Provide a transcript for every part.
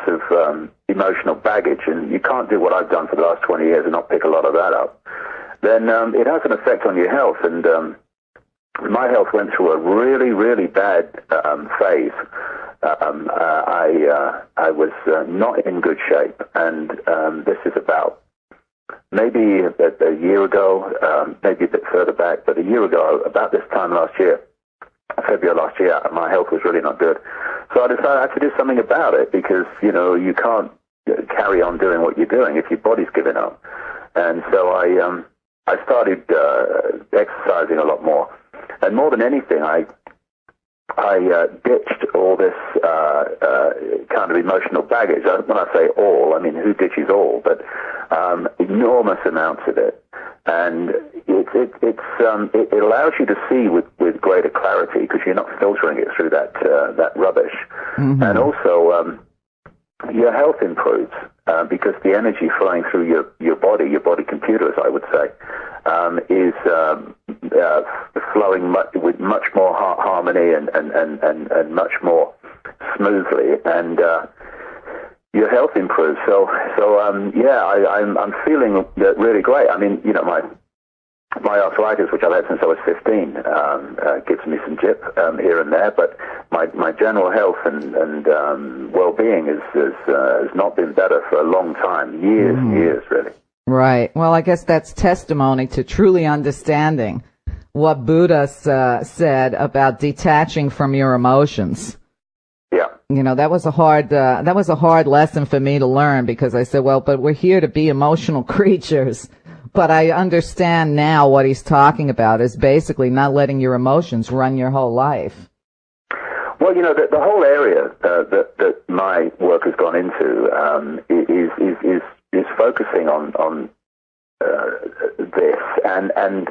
of emotional baggage, and you can't do what I've done for the last 20 years and not pick a lot of that up, then it has an effect on your health. And my health went through a really, really bad phase. I was not in good shape, and this is about maybe a year ago, maybe a bit further back, but a year ago, about this time last year, February last year, my health was really not good. So I decided I had to do something about it, because, you know, you can't carry on doing what you're doing if your body's giving up. And so I started exercising a lot more. And more than anything, I ditched all this kind of emotional baggage. When I say all, I mean who ditches all, but enormous amounts of it. And it allows you to see with greater clarity, because you're not filtering it through that rubbish. Mm-hmm. And also your health improves because the energy flowing through your body computer, as I would say, is flowing with much more harmony and much more smoothly, and your health improves. So I'm feeling really great. I mean, you know, my arthritis, which I've had since I was 15, gives me some jip here and there, but my general health and well-being has not been better for a long time, years really. Right. Well, I guess that's testimony to truly understanding what Buddha said about detaching from your emotions. Yeah. You know, that was a hard lesson for me to learn, because I said, well, but we're here to be emotional creatures. But I understand now what he's talking about is basically not letting your emotions run your whole life. Well, you know, the whole area that my work has gone into is focusing on this, and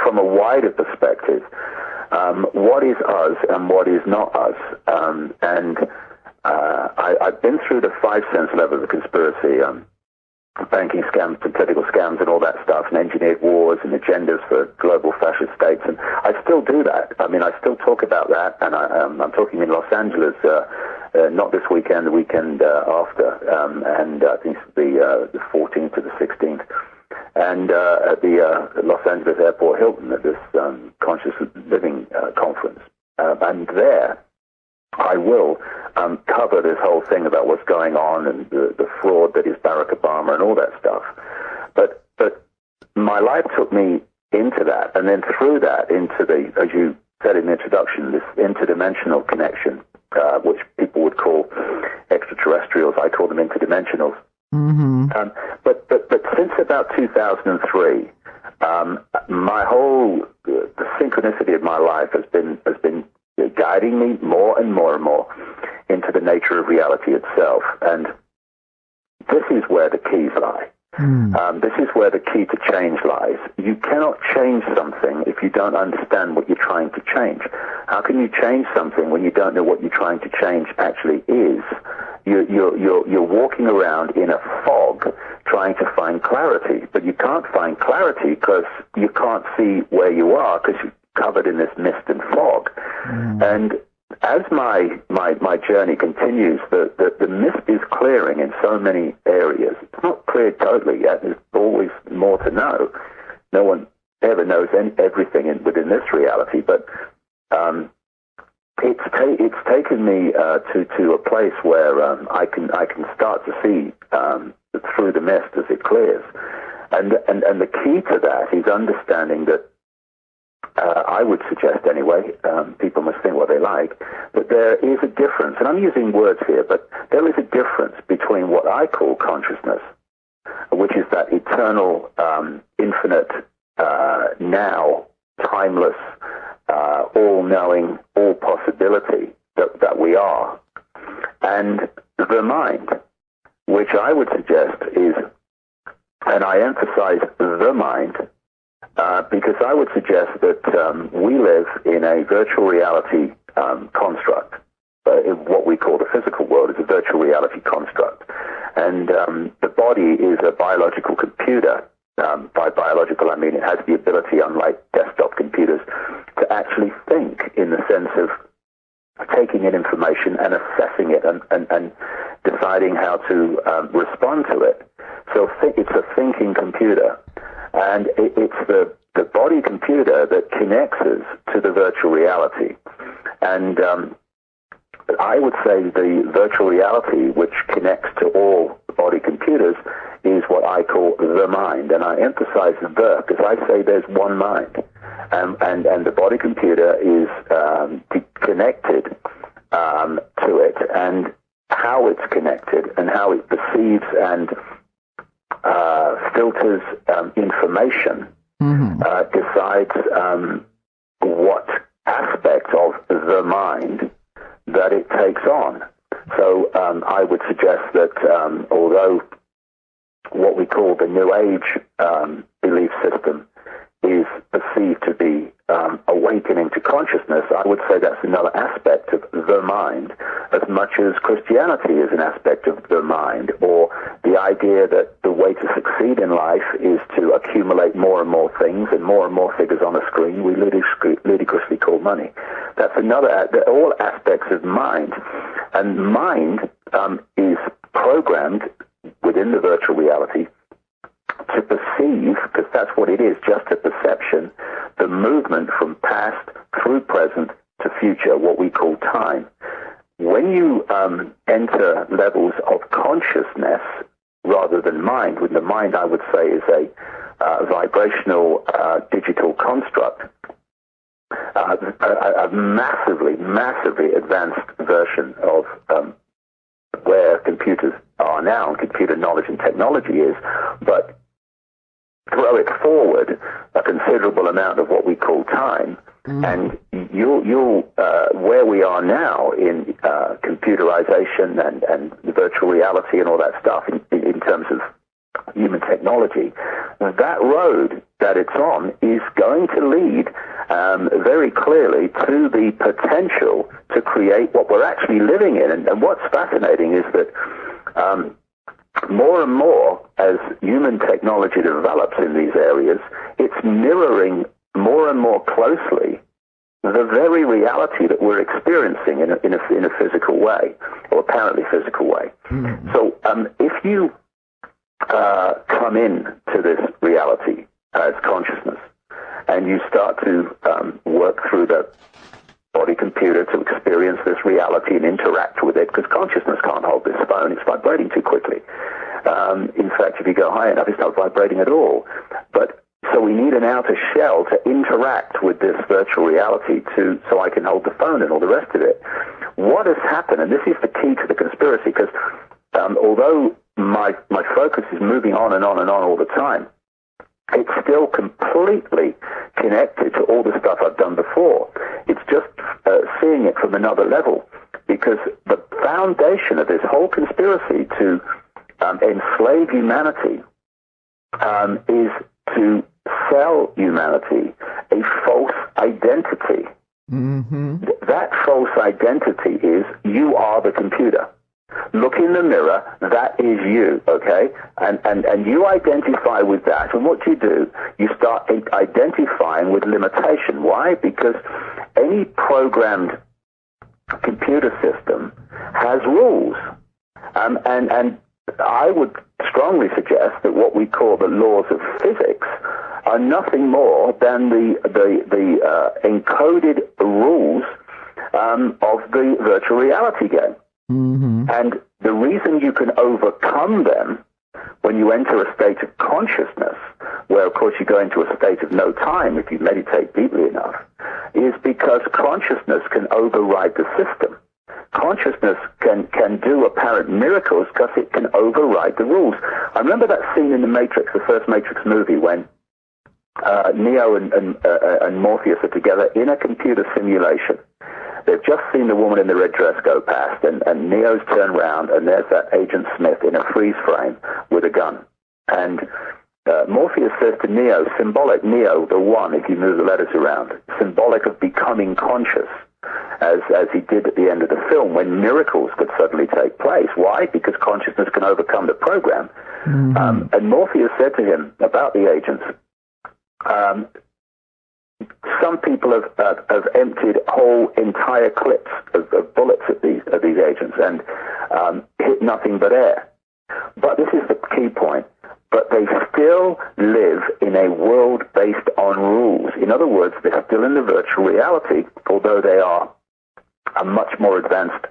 from a wider perspective, what is us and what is not us. I've been through the 5 sense level of the conspiracy, banking scams and political scams and all that stuff, and engineered wars and agendas for global fascist states, and I still do that. I mean, I still talk about that, and I'm talking in Los Angeles, not this weekend, the weekend after, and I think it's the 14th to the 16th, and at the Los Angeles Airport Hilton at this conscious living conference, and there I will cover this whole thing about what's going on and the fraud that is Barack Obama and all that stuff. But my life took me into that, and then through that into the, as you said in the introduction, this interdimensional connection, which people would call extraterrestrials. I call them interdimensionals. Mm-hmm. But since about 2003, my whole the synchronicity of my life has been guiding me more and more and more into the nature of reality itself. And this is where the keys lie. This is where the key to change lies. You cannot change something if you don't understand what you're trying to change. How can you change something when you don't know what you're trying to change actually is? You're walking around in a fog trying to find clarity, but you can't find clarity because you can't see where you are, because you're covered in this mist and fog. And as my journey continues, the mist is clearing in so many areas. It's not cleared totally yet. There's always more to know. No one ever knows everything within this reality, but it's taken me to a place where I can start to see through the mist as it clears, and the key to that is understanding that. I would suggest anyway, people must think what they like, but there is a difference, and I'm using words here, but there is a difference between what I call consciousness, which is that eternal, infinite, now, timeless, all-knowing, all-possibility that we are, and the mind, which I would suggest is, and I emphasize the mind, because I would suggest that we live in a virtual reality construct. What we call the physical world is a virtual reality construct. And the body is a biological computer. By biological, I mean it has the ability, unlike desktop computers, to actually think in the sense of taking in information and assessing it and deciding how to respond to it. So it's a thinking computer, and it's the body computer that connects us to the virtual reality. And I would say the virtual reality, which connects to all body computers, is what I call the mind. And I emphasize the because I say there's one mind. And the body computer is connected to it, and how it's connected and how it perceives and filters information decides what aspect of the mind that it takes on. So I would suggest that although what we call the New Age belief system is perceived to be awakening to consciousness, I would say that's another aspect of the mind, as much as Christianity is an aspect of the mind, or the idea that the way to succeed in life is to accumulate more and more things and more figures on a screen we ludicrously call money. That's another, they're all aspects of mind. And mind is programmed within the virtual reality to perceive, because that's what it is, just a perception, the movement from past through present to future, what we call time. When you enter levels of consciousness rather than mind, when the mind, I would say, is a vibrational digital construct, a massively advanced version of where computers are now and computer knowledge and technology is, but throw it forward a considerable amount of what we call time, and you'll where we are now in computerization and virtual reality and all that stuff in terms of human technology, that road that it's on is going to lead very clearly to the potential to create what we're actually living in. And what's fascinating is that more and more, as human technology develops in these areas, it's mirroring more and more closely the very reality that we're experiencing in a physical way, or apparently physical way. So if you come in to this reality as consciousness, and you start to work through the body computer to experience this reality and interact with it, because consciousness can't hold this phone, it's vibrating too quickly. In fact, if you go high enough, it's not vibrating at all. But so we need an outer shell to interact with this virtual reality so I can hold the phone and all the rest of it. What has happened, and this is the key to the conspiracy, because although my focus is moving on and on and on all the time, it's still completely connected to all the stuff I've done before. It's just seeing it from another level, because the foundation of this whole conspiracy to enslave humanity is to sell humanity a false identity. That false identity is you are the computer. Look in the mirror, that is you, okay? And you identify with that, and what you do, you start identifying with limitation. Why? Because any programmed computer system has rules. And I would strongly suggest that what we call the laws of physics are nothing more than the encoded rules of the virtual reality game. And the reason you can overcome them when you enter a state of consciousness, where of course you go into a state of no time if you meditate deeply enough, is because consciousness can override the system. Consciousness can do apparent miracles because it can override the rules. I remember that scene in The Matrix, the first Matrix movie, when Neo and Morpheus are together in a computer simulation. They've just seen the woman in the red dress go past, and Neo's turned around, and there's that Agent Smith in a freeze frame with a gun. And Morpheus says to Neo, symbolic, Neo, the one, if you move the letters around, symbolic of becoming conscious, as he did at the end of the film, when miracles could suddenly take place. Why? Because consciousness can overcome the program. And Morpheus said to him about the agents, some people have emptied whole entire clips of bullets at these agents and hit nothing but air. But this is the key point. But they still live in a world based on rules. In other words, they're still in the virtual reality, although they are a much more advanced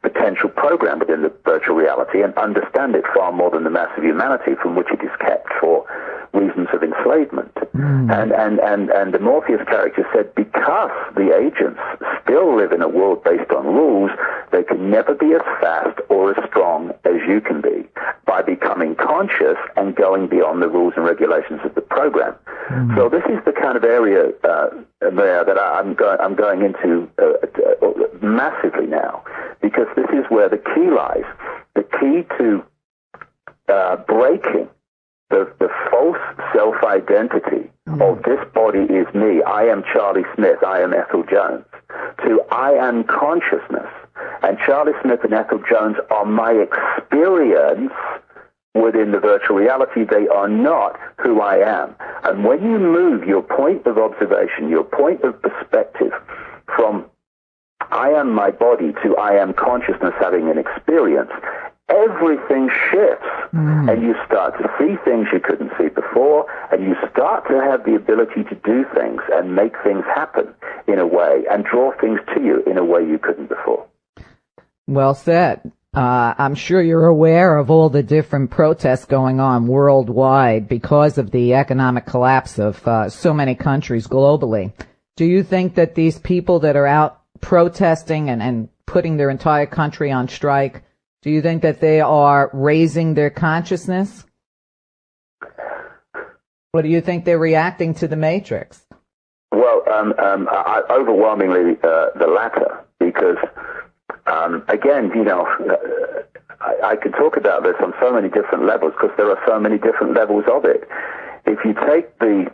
potential program within the virtual reality and understand it far more than the mass of humanity from which it is kept for reasons of enslavement. And the Morpheus character said because the agents still live in a world based on rules, they can never be as fast or as strong as you can be by becoming conscious and going beyond the rules and regulations of the program. So this is the kind of area there that I'm going into massively now, because this is where the key lies. The key to breaking the false self-identity of this body is me, I am Charlie Smith, I am Ethel Jones, to I am consciousness, and Charlie Smith and Ethel Jones are my experience within the virtual reality. They are not who I am. And when you move your point of observation, your point of perspective from I am my body to I am consciousness having an experience, everything shifts, and you start to see things you couldn't see before, and you start to have the ability to do things and make things happen in a way and draw things to you in a way you couldn't before. Well said. I'm sure you're aware of all the different protests going on worldwide because of the economic collapse of so many countries globally. Do you think that these people that are out protesting and putting their entire country on strike, do you think that they are raising their consciousness? Or do you think they're reacting to the Matrix? Well, overwhelmingly the latter, because, again, I could talk about this on so many different levels because there are so many different levels of it. If you take the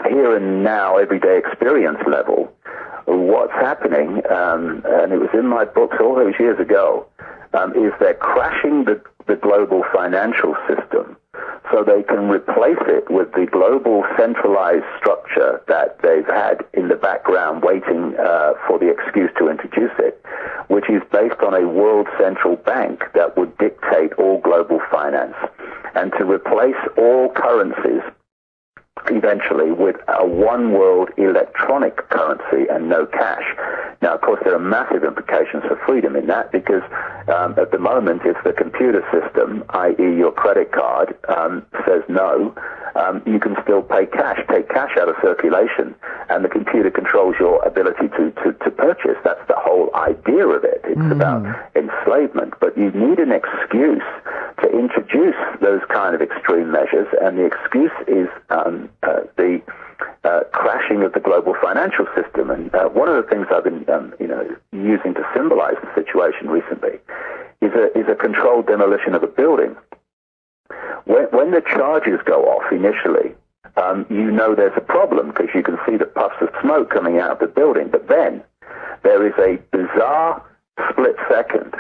here and now everyday experience level, what's happening, and it was in my books all those years ago, is they're crashing the global financial system so they can replace it with the global centralized structure that they've had in the background waiting for the excuse to introduce it, which is based on a world central bank that would dictate all global finance, and to replace all currencies eventually with a one world electronic currency and no cash. Now, of course, there are massive implications for freedom in that, because at the moment, if the computer system, i.e. your credit card, says no, you can still take cash out of circulation, and the computer controls your ability to purchase. That's the whole idea of it. It's about enslavement, but you need an excuse to introduce those kind of extreme measures, and the excuse is the crashing of the global financial system. And one of the things I've been using to symbolize the situation recently is a controlled demolition of a building. When the charges go off initially, there's a problem because you can see the puffs of smoke coming out of the building. But then there is a bizarre split second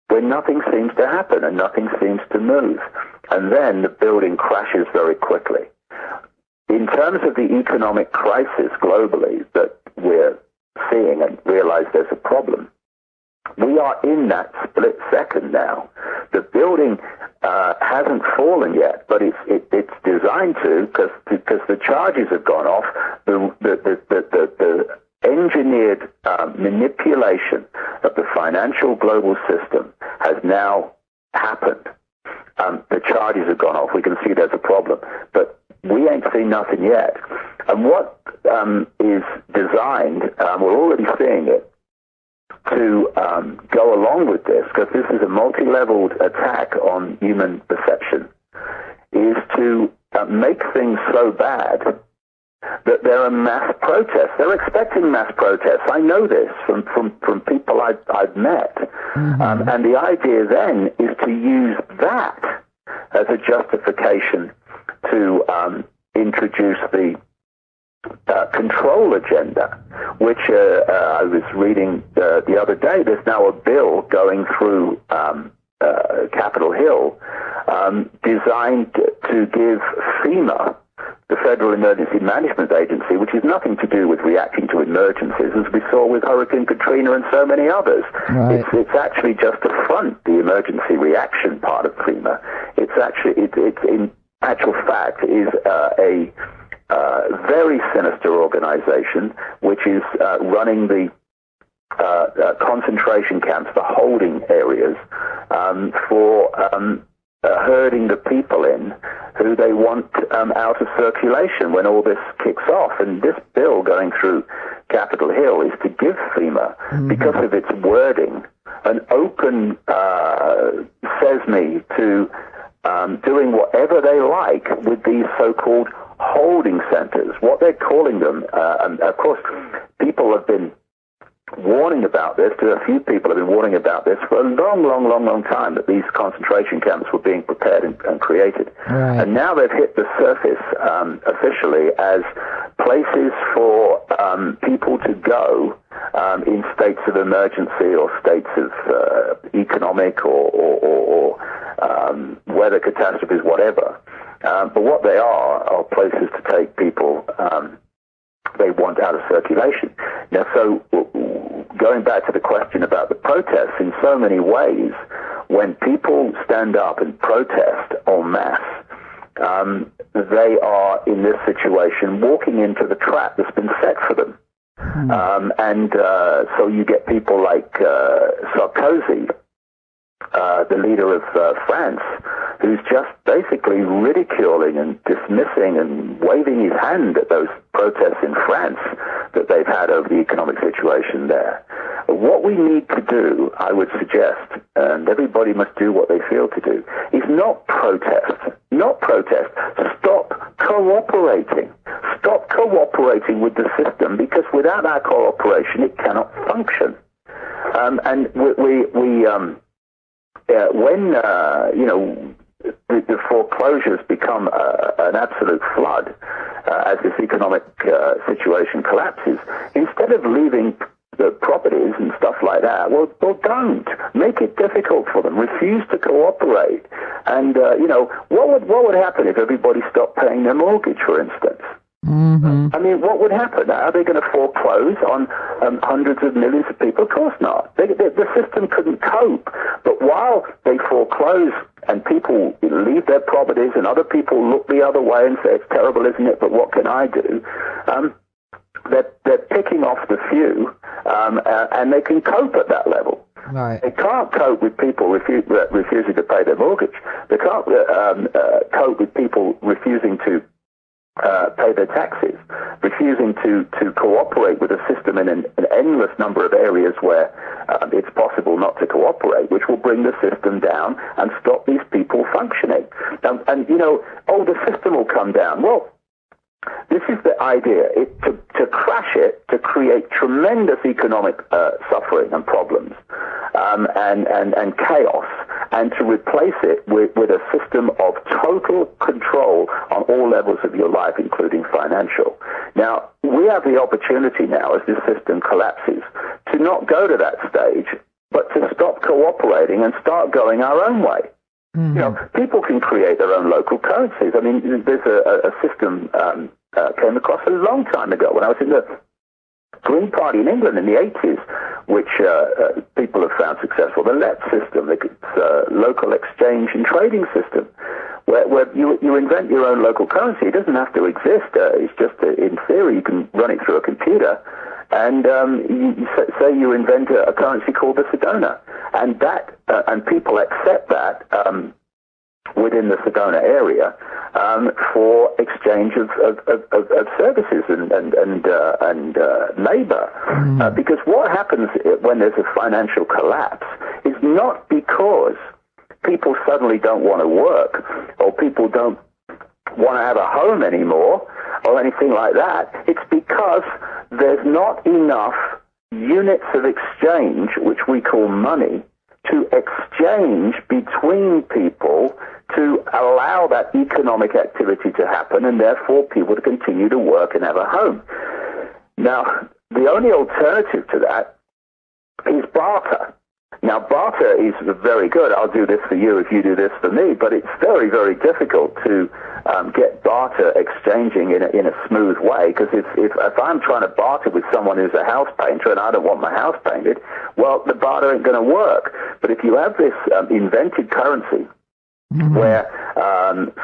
where nothing seems to happen and nothing seems to move. And then the building crashes very quickly. In terms of the economic crisis globally that we're seeing and realize there's a problem, we are in that split second now. The building hasn't fallen yet, but it's designed to, because the charges have gone off. The engineered manipulation of the financial global system has now happened. The charges have gone off. We can see there's a problem, but we ain't seen nothing yet. And what is designed, we're already seeing it, to go along with this, because this is a multi-leveled attack on human perception, is to make things so bad that there are mass protests. They're expecting mass protests. I know this from people I've met. And the idea then is to use that as a justification to introduce the control agenda, which I was reading the other day. There's now a bill going through Capitol Hill designed to give FEMA the Federal Emergency Management Agency, which has nothing to do with reacting to emergencies, as we saw with Hurricane Katrina and so many others. Right. It's actually just to front the emergency reaction part of FEMA. It's actually, it's in actual fact, is a very sinister organization which is running the concentration camps, the holding areas, for herding the people in who they want out of circulation when all this kicks off. And this bill going through Capitol Hill is to give FEMA, because of its wording, an open sesame to doing whatever they like with these so-called holding centers. What they're calling them, and of course, people have been warning about this. A few people have been warning about this for a long time, that these concentration camps were being prepared and created. Right. And now they've hit the surface officially as places for people to go in states of emergency or states of economic or weather catastrophes, whatever. But what they are places to take people they want out of circulation. Now, so going back to the question about the protests, in so many ways, when people stand up and protest en masse, they are, in this situation, walking into the trap that's been set for them. So you get people like Sarkozy, the leader of France, who's just basically ridiculing and dismissing and waving his hand at those protests in France that they've had over the economic situation there. What we need to do, I would suggest, and everybody must do what they feel to do, is not protest. Stop cooperating. Stop cooperating with the system, because without our cooperation, it cannot function. When the foreclosures become an absolute flood as this economic situation collapses, instead of leaving the properties and stuff like that, well, don't. Make it difficult for them. Refuse to cooperate. And, what would happen if everybody stopped paying their mortgage, for instance? Mm-hmm. I mean, what would happen? Are they going to foreclose on hundreds of millions of people? Of course not. The system couldn't cope. But while they foreclose and people leave their properties and other people look the other way and say, it's terrible, isn't it? But what can I do? They're picking off the few, and they can cope at that level. Right. They can't cope with people refusing to pay their mortgage. They can't cope with people refusing to pay their taxes, refusing to cooperate with a system in an endless number of areas where it's possible not to cooperate, which will bring the system down and stop these people functioning. And the system will come down. Well, this is the idea, to crash it, to create tremendous economic suffering and problems and chaos, and to replace it with a system of total control on all levels of your life, including financial. Now, we have the opportunity now, as this system collapses, to not go to that stage, but to stop cooperating and start going our own way. Mm-hmm. People can create their own local currencies. I mean, there's a system came across a long time ago when I was in the Green Party in England in the 80s, which people have found successful. The LEP system, it's local exchange and trading system, where you invent your own local currency. It doesn't have to exist. It's just, in theory, you can run it through a computer. And say you invent a currency called the Sedona, and and people accept that within the Sedona area for exchange of services and labor. Because what happens when there's a financial collapse is not because people suddenly don't want to work or people don't want to have a home anymore or anything like that. It's because there's not enough units of exchange, which we call money, to exchange between people to allow that economic activity to happen and therefore people to continue to work and have a home. Now, the only alternative to that is barter. Now, barter is very good. I'll do this for you if you do this for me, but it's very, very difficult to get barter exchanging in a smooth way. Because if I'm trying to barter with someone who's a house painter and I don't want my house painted, well, the barter ain't going to work. But if you have this invented currency, where,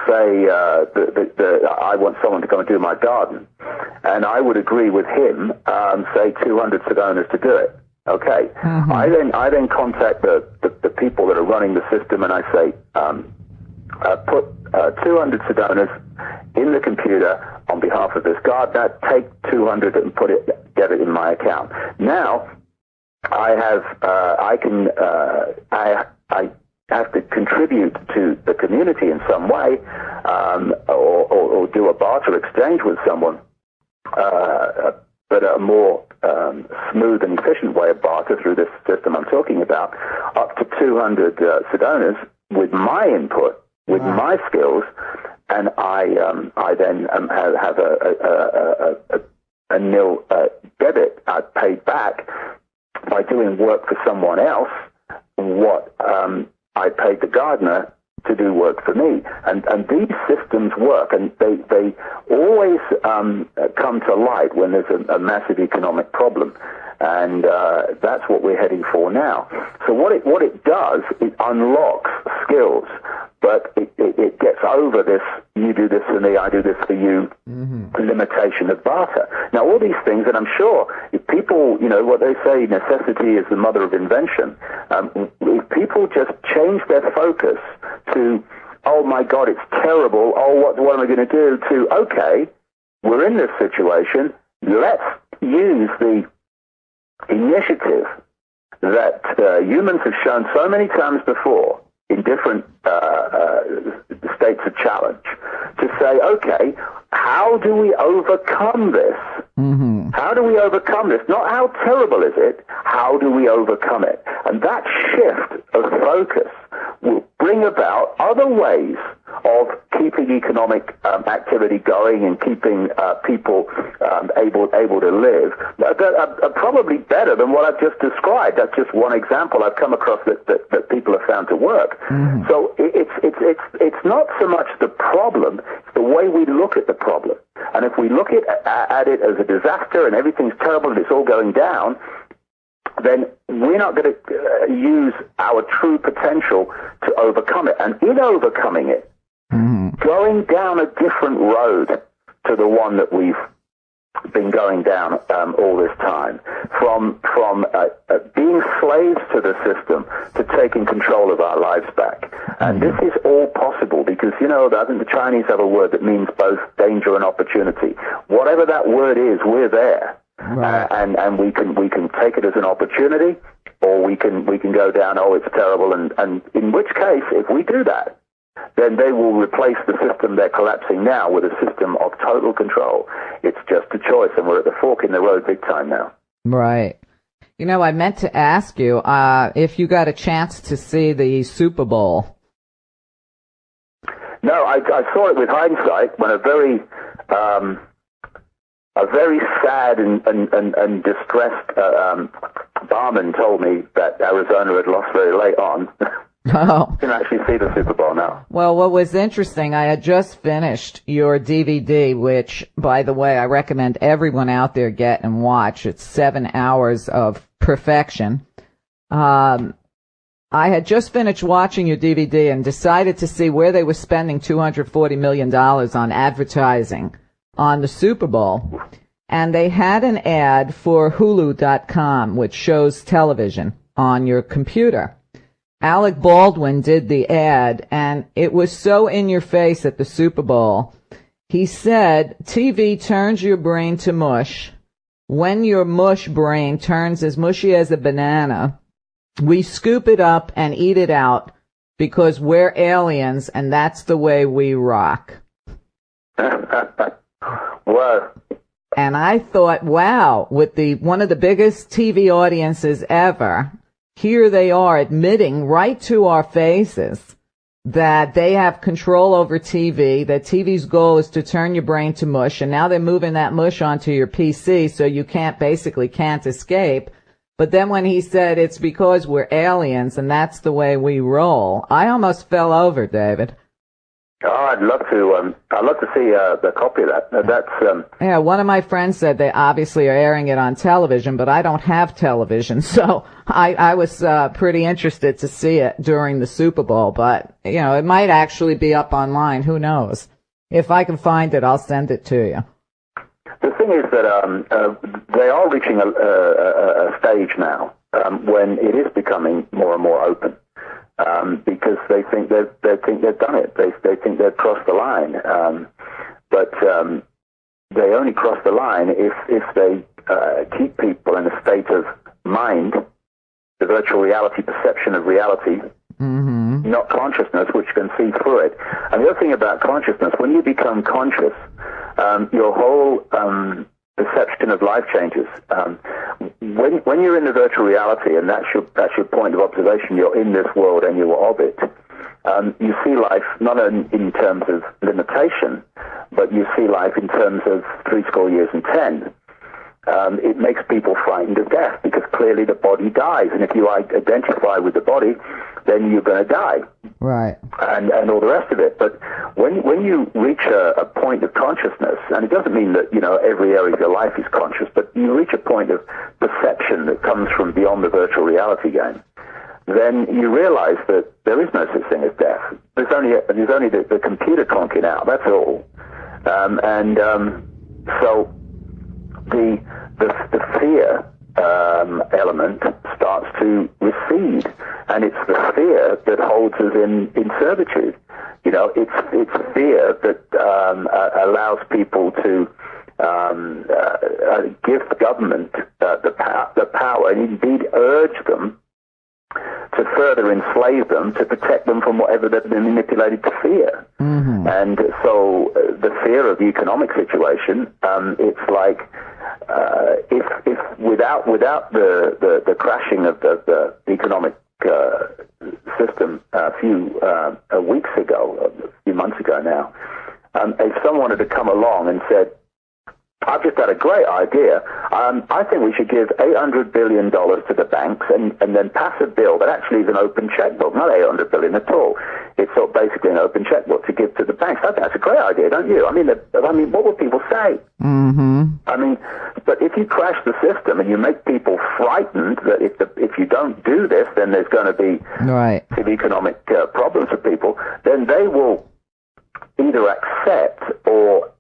say, I want someone to come and do my garden, and I would agree with him, say, 200 Sedonas to do it. Okay. I then contact the people that are running the system, and I say, put 200 Sedonas in the computer on behalf of this gardener. Take 200 and get it in my account. Now, I have to contribute to the community in some way, or do a barter exchange with someone, but a more smooth and efficient way of barter through this system I'm talking about, up to 200 Sedonas with my input, with my skills, and I then have a nil debit. I paid back by doing work for someone else what I paid the gardener to do work for me. And these systems work, and they always come to light when there's a massive economic problem. And that's what we're heading for now. So what it does, it unlocks skills, but it gets over this, you do this for me, I do this for you, limitation of barter. Now, all these things, and I'm sure if people, what they say, necessity is the mother of invention, if people just change their focus to, oh my God, it's terrible, oh, what am I going to do, to, okay, we're in this situation, let's use the initiative that humans have shown so many times before in different states of challenge, to say, okay, how do we overcome this? How do we overcome this? Not how terrible is it, how do we overcome it? And that shift of focus will bring about other ways of keeping economic activity going and keeping people able to live that are probably better than what I've just described. That's just one example I've come across that people have found to work. So it's not so much the problem, it's the way we look at the problem. And if we look at it as a disaster and everything's terrible and it's all going down, then we're not going to use our true potential to overcome it. And in overcoming it, going down a different road to the one that we've been going down all this time, from being slaves to the system to taking control of our lives back. And this is all possible because, I think the Chinese have a word that means both danger and opportunity. Whatever that word is, we're there. Right. And we can take it as an opportunity, or we can go down, oh, it's terrible, and in which case, if we do that, then they will replace the system they're collapsing now with a system of total control. It's just a choice, and we're at the fork in the road big time now. Right. I meant to ask you if you got a chance to see the Super Bowl. No, I saw it with hindsight when a very sad and distressed barman told me that Arizona had lost very late on. Oh. You can actually see the Super Bowl now. Well, what was interesting, I had just finished your DVD, which, by the way, I recommend everyone out there get and watch. It's 7 hours of perfection. I had just finished watching your DVD and decided to see where they were spending $240 million on advertising on the Super Bowl. And they had an ad for Hulu.com, which shows television on your computer. Alec Baldwin did the ad, and it was so in your face at the Super Bowl. He said, TV turns your brain to mush. When your mush brain turns as mushy as a banana, we scoop it up and eat it out because we're aliens, and that's the way we rock. Whoa. And I thought, wow, with one of the biggest TV audiences ever, here they are admitting right to our faces that they have control over TV, that TV's goal is to turn your brain to mush, and now they're moving that mush onto your PC so you can't escape. But then when he said it's because we're aliens and that's the way we roll, I almost fell over, David. Oh, I'd love to. I'd love to see the copy of that. That's Yeah, one of my friends said they obviously are airing it on television, but I don't have television, so I was pretty interested to see it during the Super Bowl. But it might actually be up online. Who knows? If I can find it, I'll send it to you. The thing is that they are reaching a stage now when it is becoming more and more open. Because they think they've done it. They think they've crossed the line. But they only cross the line if they keep people in a state of mind, the virtual reality perception of reality, not consciousness, which can see through it. And the other thing about consciousness, when you become conscious, your whole perception of life changes. When you're in the virtual reality, and that's your point of observation, you're in this world and you're of it, you see life not in terms of limitation, but you see life in terms of 70 years and 10. It makes people frightened of death because clearly the body dies, and if you identify with the body, then you're going to die. Right. And all the rest of it. But when you reach a point of consciousness, and it doesn't mean that every area of your life is conscious, but you reach a point of perception that comes from beyond the virtual reality game, then you realize that there is no such thing as death. There's only the computer conking out. That's all. So the fear element starts to recede, and it's the fear that holds us in servitude. It's fear that allows people to give the government the power, and indeed urge them to further enslave them, to protect them from whatever they've been manipulated to fear. And so the fear of the economic situation, it's like if without the crashing of the economic system a few weeks ago, a few months ago now, if someone had come along and said, I've just had a great idea. I think we should give $800 billion to the banks and then pass a bill that actually is an open checkbook, not $800 billion at all. It's sort of basically an open checkbook to give to the banks. I think that's a great idea, don't you? I mean, what would people say? I mean, but if you crash the system and you make people frightened that if you don't do this, then there's going to be big economic problems for people, then they will either accept or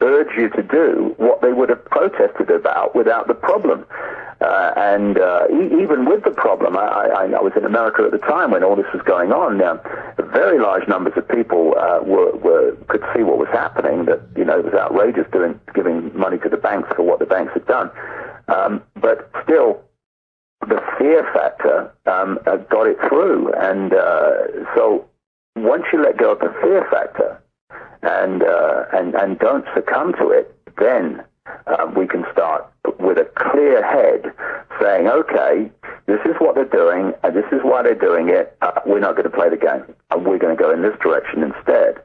urge you to do what they would have protested about without the problem. Even with the problem, I was in America at the time when all this was going on. Very large numbers of people could see what was happening, that it was outrageous giving money to the banks for what the banks had done. But still, the fear factor got it through. And so once you let go of the fear factor, and don't succumb to it, then we can start with a clear head saying, okay, this is what they're doing, and this is why they're doing it. We're not going to play the game. We're going to go in this direction instead.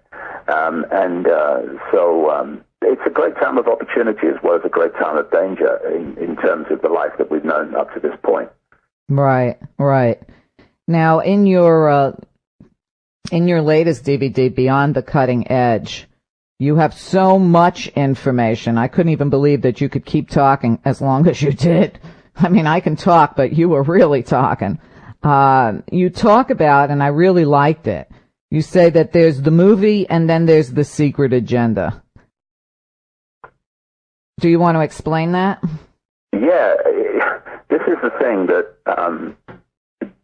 So it's a great time of opportunity as well as a great time of danger in terms of the life that we've known up to this point. Right. Now, in your latest DVD, Beyond the Cutting Edge, you have so much information. I couldn't even believe that you could keep talking as long as you did. I mean, I can talk, but you were really talking. You talk about, and I really liked it, you say that there's the movie and then there's the secret agenda. Do you want to explain that? Yeah, this is the thing that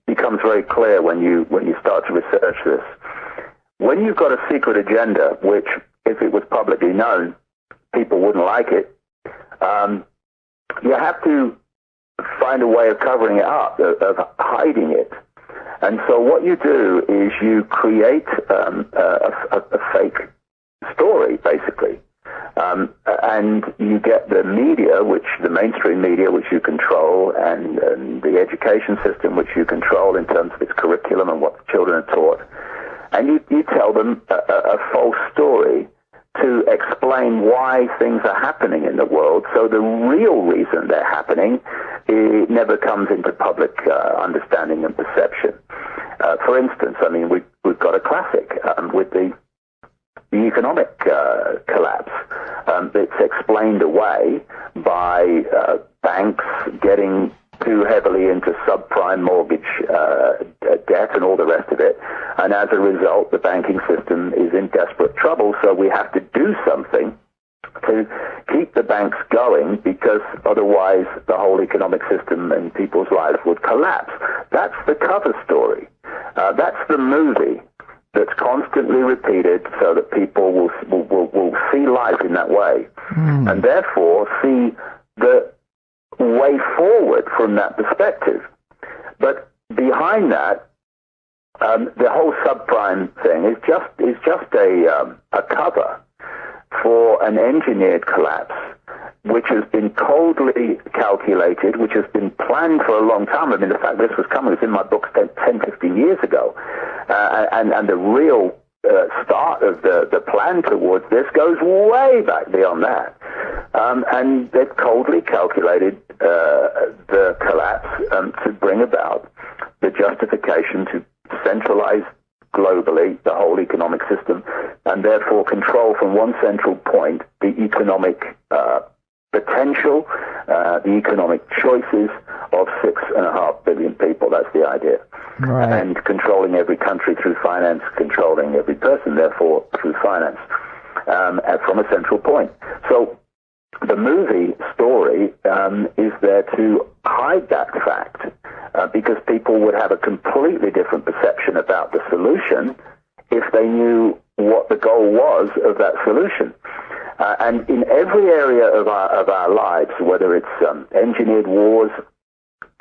becomes very clear when you start to research this. When you've got a secret agenda, which, if it was publicly known, people wouldn't like it, you have to find a way of covering it up, of hiding it. And so what you do is you create a fake story, basically. And you get the media, the mainstream media, which you control, and the education system, which you control in terms of its curriculum and what the children are taught. And you tell them a false story to explain why things are happening in the world. So the real reason they're happening, it never comes into public understanding and perception. For instance, I mean, we've got a classic with the collapse. It's explained away by banks getting too heavily into subprime mortgage debt and all the rest of it. And as a result, the banking system is in desperate trouble. So we have to do something to keep the banks going, because otherwise the whole economic system and people's lives would collapse. That's the cover story. That's the movie that's constantly repeated so that people will see life in that way, and therefore see the way forward from that perspective. But behind that, the whole subprime thing is just a cover for an engineered collapse, which has been coldly calculated, which has been planned for a long time. I mean, the fact this was coming was in my book 10, 15 years ago. And the real start of the plan towards this goes way back beyond that. And they've coldly calculated the collapse to bring about the justification to centralize globally the whole economic system, and therefore control from one central point the economic potential, the economic choices of 6.5 billion people. That's the idea. Right. And controlling every country through finance, controlling every person, therefore, through finance, from a central point. So the movie story is there to hide that fact, because people would have a completely different perception about the solution if they knew what the goal was of that solution. And in every area of our lives, whether it's engineered wars,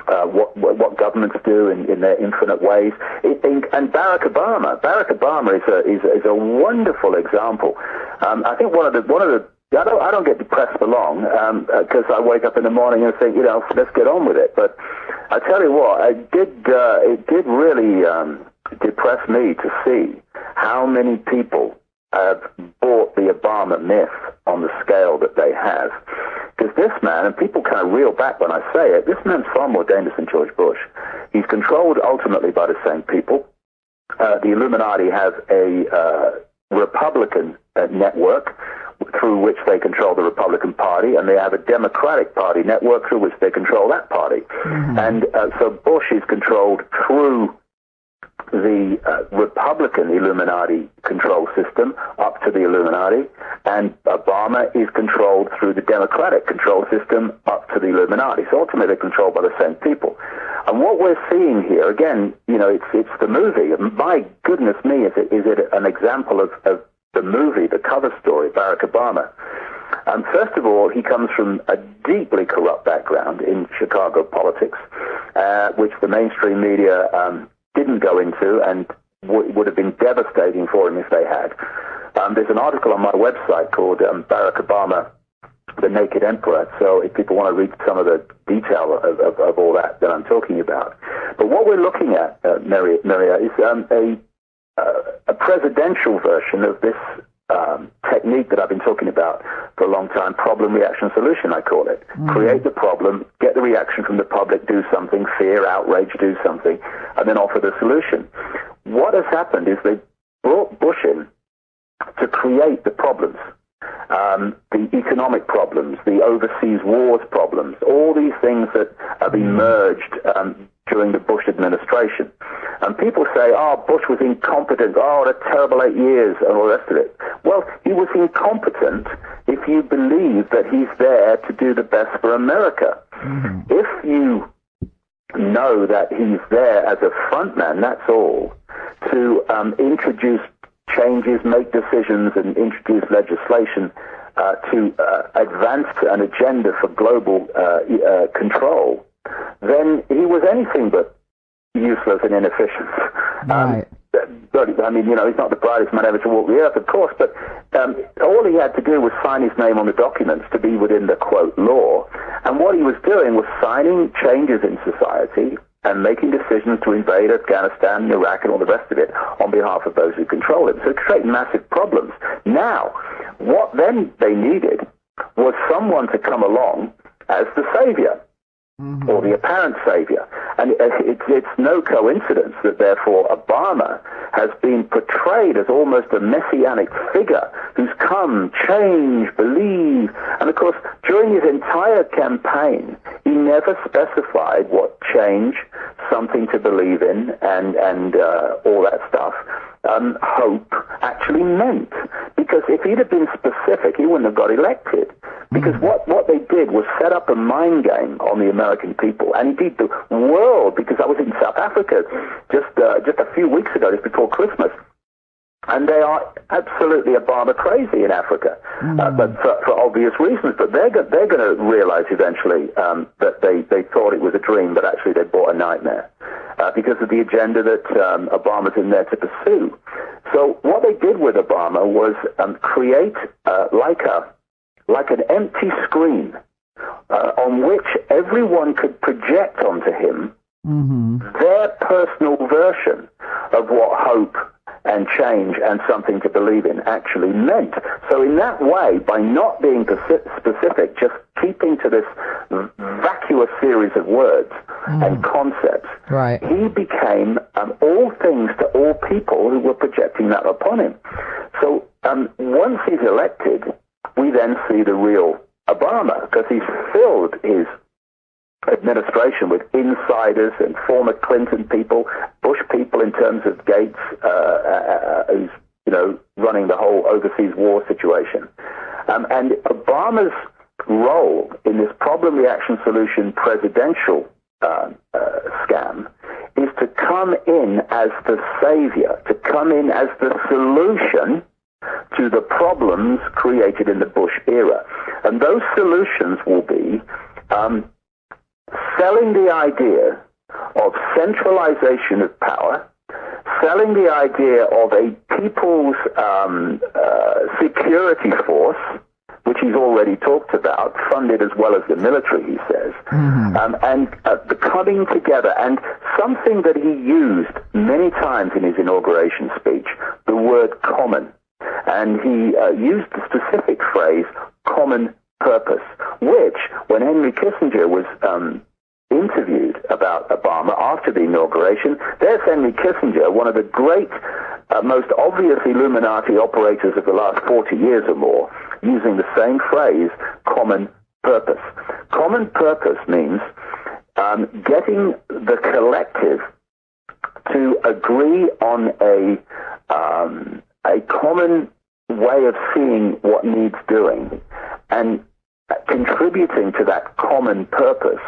what governments do in their infinite ways, and Barack Obama is a wonderful example. I think one of the I don't get depressed for long, because I wake up in the morning and think, let's get on with it. But I tell you what, it did really depress me to see how many people have bought the Obama myth on the scale that they have. Because this man, and people kind of reel back when I say it, this man's far more dangerous than George Bush. He's controlled ultimately by the same people. The Illuminati have a Republican network through which they control the Republican Party, and they have a Democratic Party network through which they control that party. Mm-hmm. And so Bush is controlled through the Republican Illuminati control system up to the Illuminati, and Obama is controlled through the Democratic control system up to the Illuminati. So ultimately they're controlled by the same people. And what we're seeing here, again, it's the movie. My goodness me, is it an example of the movie, the cover story, Barack Obama. First of all, he comes from a deeply corrupt background in Chicago politics, which the mainstream media didn't go into, and would have been devastating for him if they had. There's an article on my website called Barack Obama, the Naked Emperor, so if people want to read some of the detail of all that I'm talking about. But what we're looking at, Maria, is a presidential version of this technique that I've been talking about for a long time, problem, reaction, solution, I call it. Mm-hmm. Create the problem, get the reaction from the public, do something, fear, outrage, do something, and then offer the solution. What has happened is they brought Bush in to create the problems, the economic problems, the overseas wars problems, all these things that have emerged during the Bush administration. And people say, Bush was incompetent, what a terrible 8 years, and all the rest of it. Well, he was incompetent if you believe that he's there to do the best for America. Mm-hmm. If you know that he's there as a frontman, that's all, to introduce changes, make decisions, and introduce legislation to advance an agenda for global control, then he was anything but useless and inefficient. Right. But, he's not the brightest man ever to walk the earth, of course, but all he had to do was sign his name on the documents to be within the, quote, law. And what he was doing was signing changes in society and making decisions to invade Afghanistan, Iraq, and all the rest of it on behalf of those who control it. So it created massive problems. Now, what then they needed was someone to come along as the savior. or the apparent savior. And it's no coincidence that, therefore, Obama has been portrayed as almost a messianic figure who's come, change, believe. And, of course, during his entire campaign, he never specified what change, something to believe in, and all that stuff, hope actually meant. Because if he'd have been specific, he wouldn't have got elected. Because what they did was set up a mind game on the American people, and indeed the world, because I was in South Africa just a few weeks ago, just before Christmas, and they are absolutely Obama crazy in Africa, but for obvious reasons. But they're going to realize eventually that they thought it was a dream, but actually they bought a nightmare because of the agenda that Obama's in there to pursue. So what they did with Obama was create like an empty screen on which everyone could project onto him their personal version of what hope and change and something to believe in actually meant. So in that way, by not being specific, just keeping to this vacuous series of words and concepts, right, he became all things to all people who were projecting that upon him. So once he's elected, we then see the real Obama, because he's filled his administration with insiders and former Clinton people, Bush people in terms of Gates, who's running the whole overseas war situation. And Obama's role in this problem, reaction, solution presidential scam is to come in as the savior, to come in as the solution to the problems created in the Bush era. And those solutions will be selling the idea of centralization of power, selling the idea of a people's security force, which he's already talked about, funded as well as the military, he says, and the coming together, and something that he used many times in his inauguration speech, the word common. And he used the specific phrase, common purpose, which, when Henry Kissinger was interviewed about Obama after the inauguration, there's Henry Kissinger, one of the great, most obvious Illuminati operators of the last 40 years or more, using the same phrase, common purpose. Common purpose means getting the collective to agree on a common way of seeing what needs doing and contributing to that common purpose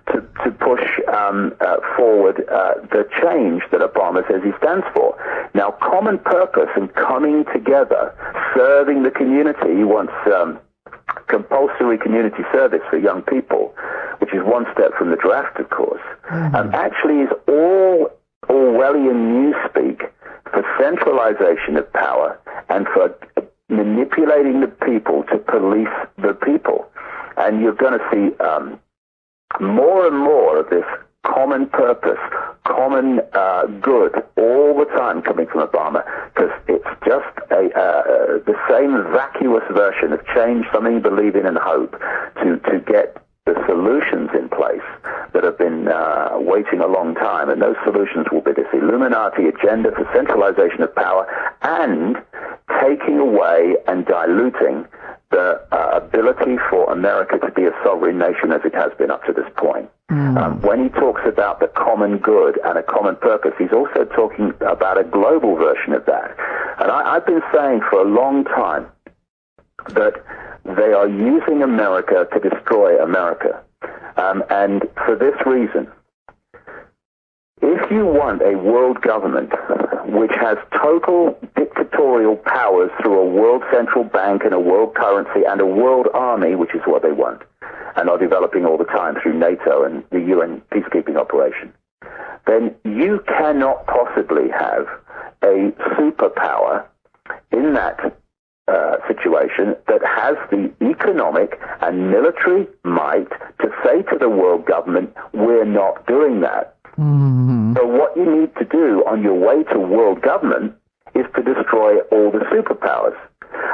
to push forward the change that Obama says he stands for. Now, common purpose and coming together, serving the community, he wants compulsory community service for young people, which is one step from the draft, of course, actually is all Orwellian newspeak for centralization of power and for manipulating the people to police the people. And you're going to see more and more of this common purpose, common good all the time coming from Obama, because it's just the same vacuous version of change, something you believe in and hope, to get the solutions in place that have been waiting a long time. And those solutions will be this Illuminati agenda for centralization of power and taking away and diluting the ability for America to be a sovereign nation as it has been up to this point. When he talks about the common good and a common purpose, he's also talking about a global version of that. And I've been saying for a long time that they are using America to destroy America. And for this reason, if you want a world government which has total dictatorial powers through a world central bank and a world currency and a world army, which is what they want, and are developing all the time through NATO and the UN peacekeeping operation, then you cannot possibly have a superpower in that situation that has the economic and military might to say to the world government, we're not doing that. So what you need to do on your way to world government is to destroy all the superpowers.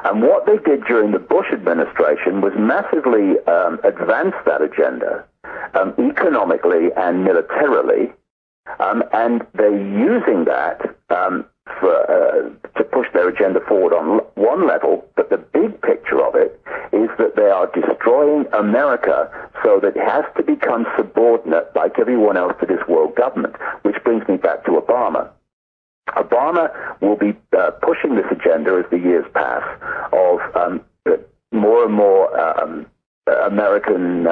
And what they did during the Bush administration was massively advance that agenda economically and militarily, and they're using that to push their agenda forward on one level, but the big picture of it is that they are destroying America so that it has to become subordinate, like everyone else, to this world government, which brings me back to Obama. Obama will be pushing this agenda as the years pass of more and more American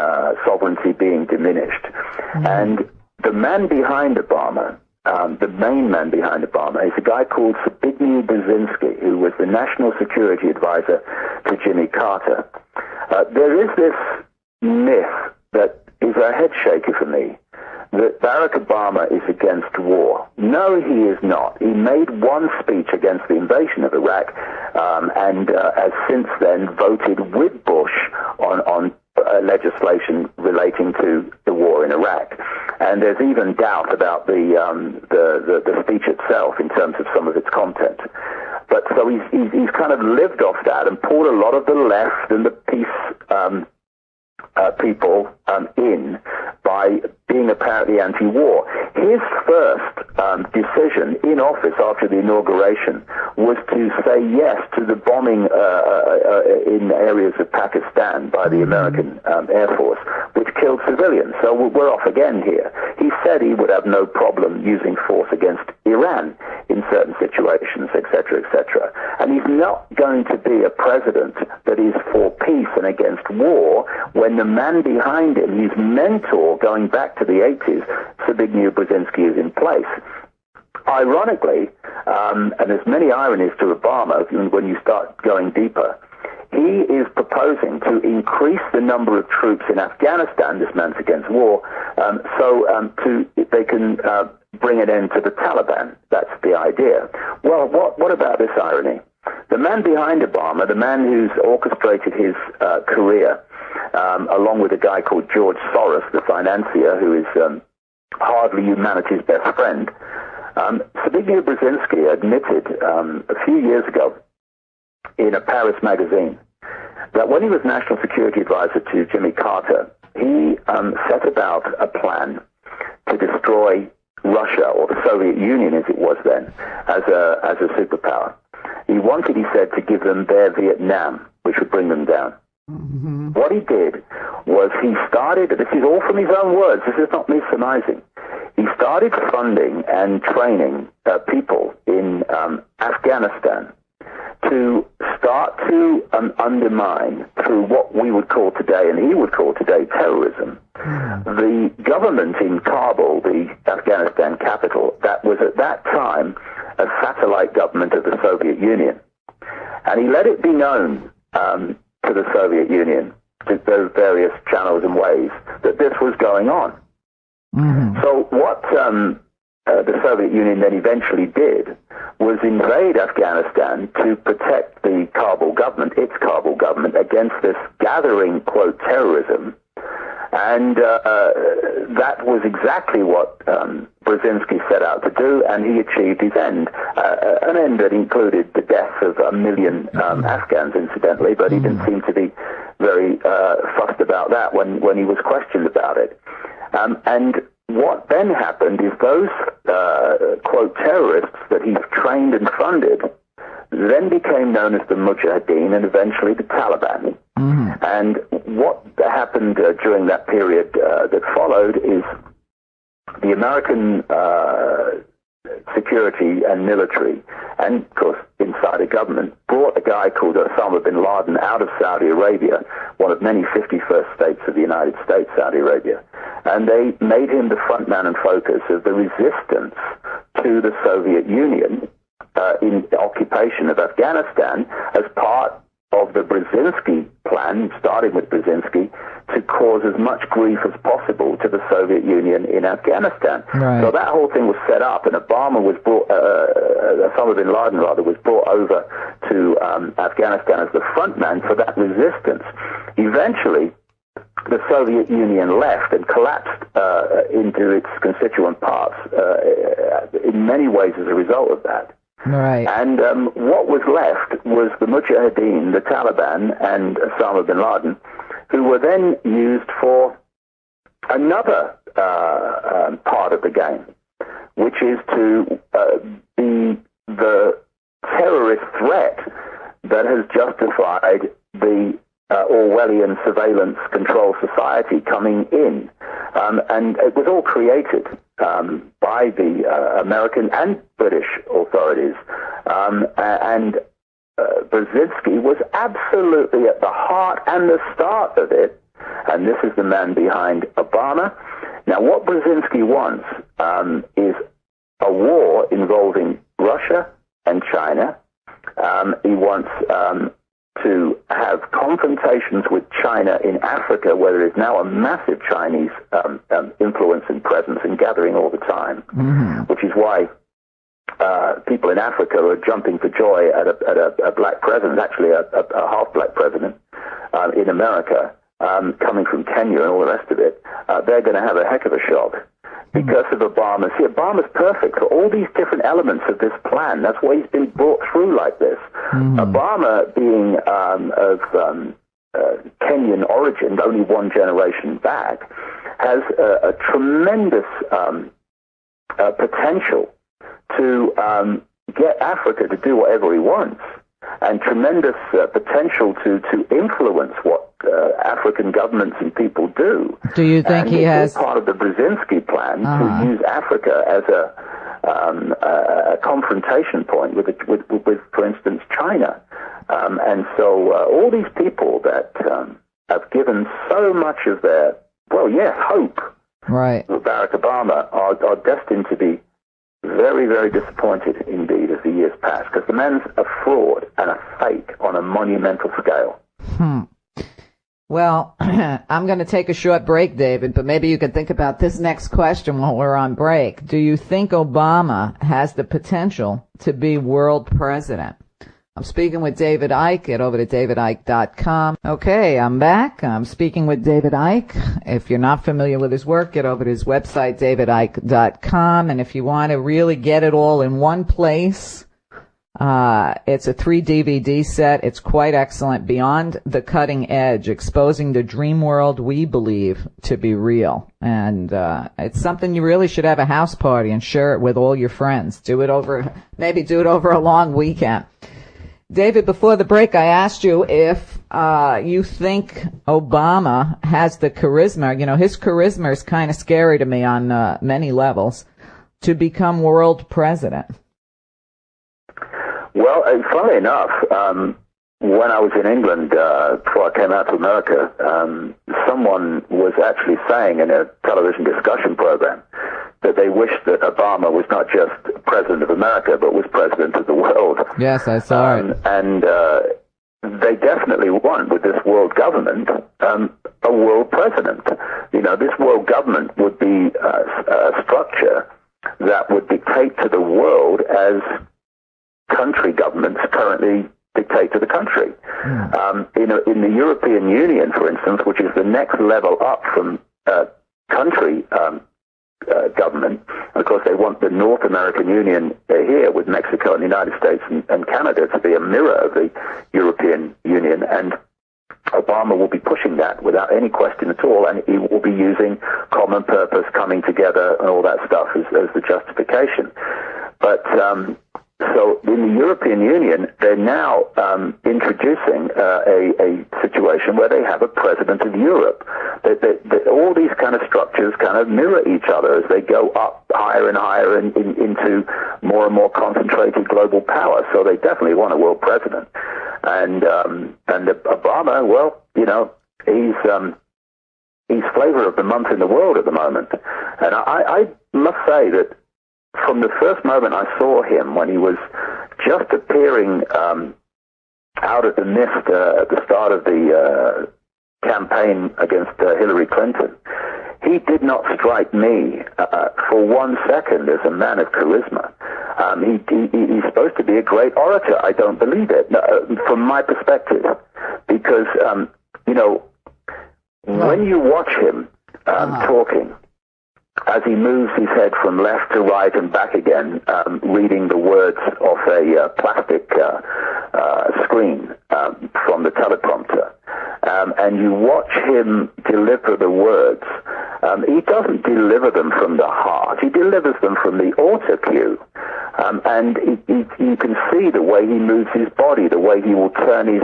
sovereignty being diminished. Mm-hmm. And the man behind Obama, the main man behind Obama, is a guy called Zbigniew Brzezinski, who was the national security advisor to Jimmy Carter. There is this myth that is a head shaker for me, that Barack Obama is against war. No, he is not. He made one speech against the invasion of Iraq, and has since then voted with Bush on legislation relating to the war in Iraq. And there's even doubt about the speech itself in terms of some of its content. But so he's kind of lived off that and pulled a lot of the left and the peace people in by being apparently anti-war. His first decision in office after the inauguration was to say yes to the bombing in areas of Pakistan by the American Air Force, which killed civilians. So we're off again here. He said he would have no problem using force against Iran in certain situations, etc., etc. And he's not going to be a president that is for peace and against war when the man behind him, his mentor going back to the 80s, Zbigniew Brzezinski, is in place. Ironically, and there's many ironies to Obama when you start going deeper, he is proposing to increase the number of troops in Afghanistan, this man's against war, so they can bring an end to the Taliban. That's the idea. Well, what about this irony? The man behind Obama, the man who's orchestrated his career, along with a guy called George Soros, the financier, who is hardly humanity's best friend, Zbigniew Brzezinski admitted a few years ago in a Paris magazine that when he was national security advisor to Jimmy Carter, he set about a plan to destroy Russia, or the Soviet Union as it was then, as a superpower. He wanted, he said, to give them their Vietnam, which would bring them down. Mm-hmm. What he did was he started, this is all from his own words, this is not me surmising, he started funding and training people in Afghanistan to start to undermine, through what we would call today, and he would call today, terrorism, the government in Kabul, the Afghanistan capital, that was at that time a satellite government of the Soviet Union. And he let it be known to the Soviet Union, through those various channels and ways, that this was going on. Mm-hmm. So what the Soviet Union then eventually did was invade Afghanistan to protect the Kabul government, its Kabul government, against this gathering, quote, terrorism. And that was exactly what Brzezinski set out to do, and he achieved his end. An end that included the death of 1 million Afghans, incidentally, but he didn't seem to be very fussed about that when he was questioned about it. And what then happened is those, quote, terrorists that he trained and funded then became known as the Mujahideen and eventually the Taliban. Mm-hmm. And what happened during that period that followed is the American security and military, and of course insider government, brought a guy called Osama bin Laden out of Saudi Arabia, one of many 51st states of the United States, Saudi Arabia, and they made him the front man and focus of the resistance to the Soviet Union in the occupation of Afghanistan as part of the Brzezinski plan, starting with Brzezinski, to cause as much grief as possible to the Soviet Union in Afghanistan. Right. So that whole thing was set up, and Obama was brought, Osama bin Laden rather, was brought over to Afghanistan as the front man for that resistance. Eventually, the Soviet Union left and collapsed into its constituent parts in many ways as a result of that. Right. And what was left was the Mujahideen, the Taliban, and Osama bin Laden, who were then used for another part of the game, which is to be the terrorist threat that has justified the Orwellian surveillance control society coming in. And it was all created by the American and British authorities. And Brzezinski was absolutely at the heart and the start of it. And this is the man behind Obama. Now, what Brzezinski wants is a war involving Russia and China. He wants to have confrontations with China in Africa, where there is now a massive Chinese influence and presence and gathering all the time, which is why people in Africa are jumping for joy at a black president, actually a half-black president in America, coming from Kenya and all the rest of it. They're going to have a heck of a shock because of Obama. See, Obama's perfect for all these different elements of this plan. That's why he's been brought through like this. Obama, being of Kenyan origin, only one generation back, has a tremendous potential to get Africa to do whatever he wants, and tremendous potential to influence what African governments and people do. Do you think he has part of the Brzezinski plan to use Africa as a confrontation point with, for instance, China? And so all these people that have given so much of their, hope, right, with Barack Obama are destined to be very, very disappointed indeed as the years pass, because the man's a fraud and a fake on a monumental scale. Well, I'm going to take a short break, David, but maybe you could think about this next question while we're on break. Do you think Obama has the potential to be world president? I'm speaking with David Icke. Get over to davidicke.com. Okay, I'm back. I'm speaking with David Icke. If you're not familiar with his work, get over to his website, davidicke.com. And if you want to really get it all in one place, it's a 3 DVD set. It's quite excellent. Beyond the Cutting Edge, exposing the dream world we believe to be real. And it's something you really should have a house party and share it with all your friends. Maybe do it over a long weekend. David, before the break, I asked you if you think Obama has the charisma. You know, his charisma is kind of scary to me on many levels, to become world president. Well, funnily enough, when I was in England, before I came out to America, someone was actually saying in a television discussion program that they wished that Obama was not just president of America, but was president of the world. Yes, I saw it. And they definitely want, with this world government, a world president. You know, this world government would be a structure that would dictate to the world as country governments currently dictate to the country. In the European Union, for instance, which is the next level up from country government, and of course they want the North American Union here with Mexico and the United States and Canada to be a mirror of the European Union, and Obama will be pushing that without any question at all, and he will be using common purpose, coming together, and all that stuff as the justification. But so in the European Union, they're now introducing a situation where they have a president of Europe. All these kind of structures kind of mirror each other as they go up higher and higher into more and more concentrated global power. So they definitely want a world president. And Obama, well, you know, he's flavor of the month in the world at the moment. And I must say that from the first moment I saw him, when he was just appearing out of the mist at the start of the campaign against Hillary Clinton, he did not strike me for 1 second as a man of charisma. He's supposed to be a great orator. I don't believe it, from my perspective, because, you know, when you watch him talking, as he moves his head from left to right and back again, reading the words off a plastic screen from the teleprompter, and you watch him deliver the words, from the auto cue. And you can see the way he moves his body, the way he will turn his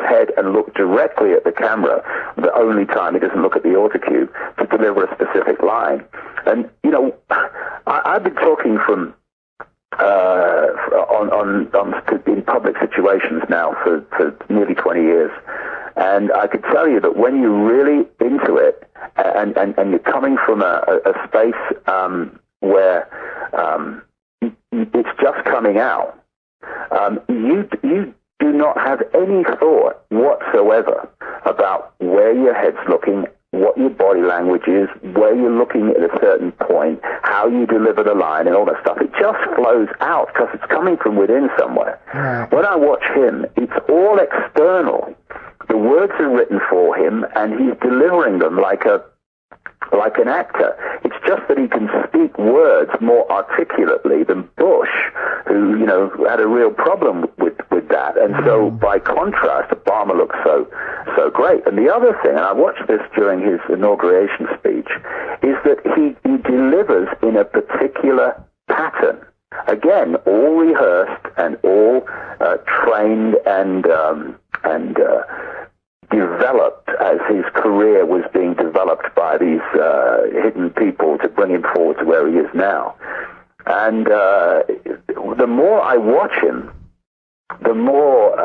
head and look directly at the camera, the only time he doesn't look at the auto cue, to deliver a specific line. And, you know, I've been talking from in public situations now for nearly 20 years. And I could tell you that when you're really into it and you're coming from a space where it's just coming out, you do not have any thought whatsoever about where your head's looking, what your body language is, where you're looking at a certain point, how you deliver the line and all that stuff. It just flows out because it's coming from within somewhere. Right. When I watch him, it's all external. The words are written for him, and he's delivering them like an actor. It's just that he can speak words more articulately than Bush, who, you know, had a real problem with that. And so, by contrast, Obama looks so great. And the other thing, and I watched this during his inauguration speech, is that he delivers in a particular pattern. Again, all rehearsed and all trained and developed as his career was being developed by these hidden people to bring him forward to where he is now. And the more I watch him, the more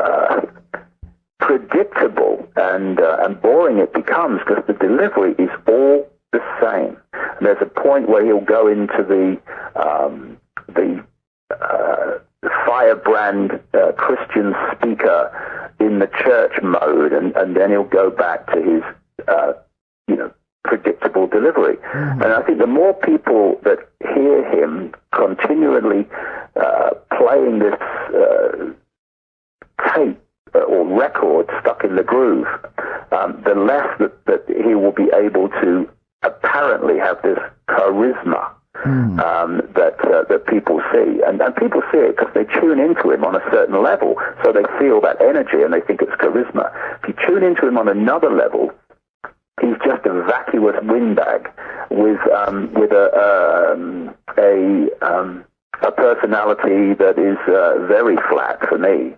predictable and boring it becomes, because the delivery is all the same. And there's a point where he'll go into the firebrand Christian speaker in the church mode, and then he'll go back to his, predictable delivery. Mm-hmm. And I think the more people that hear him continually playing this tape or record stuck in the groove, the less that he will be able to apparently have this charisma that people see. And people see it because they tune into him on a certain level, so they feel that energy and they think it's charisma. If you tune into him on another level, he's just a vacuous windbag with a personality that is very flat for me.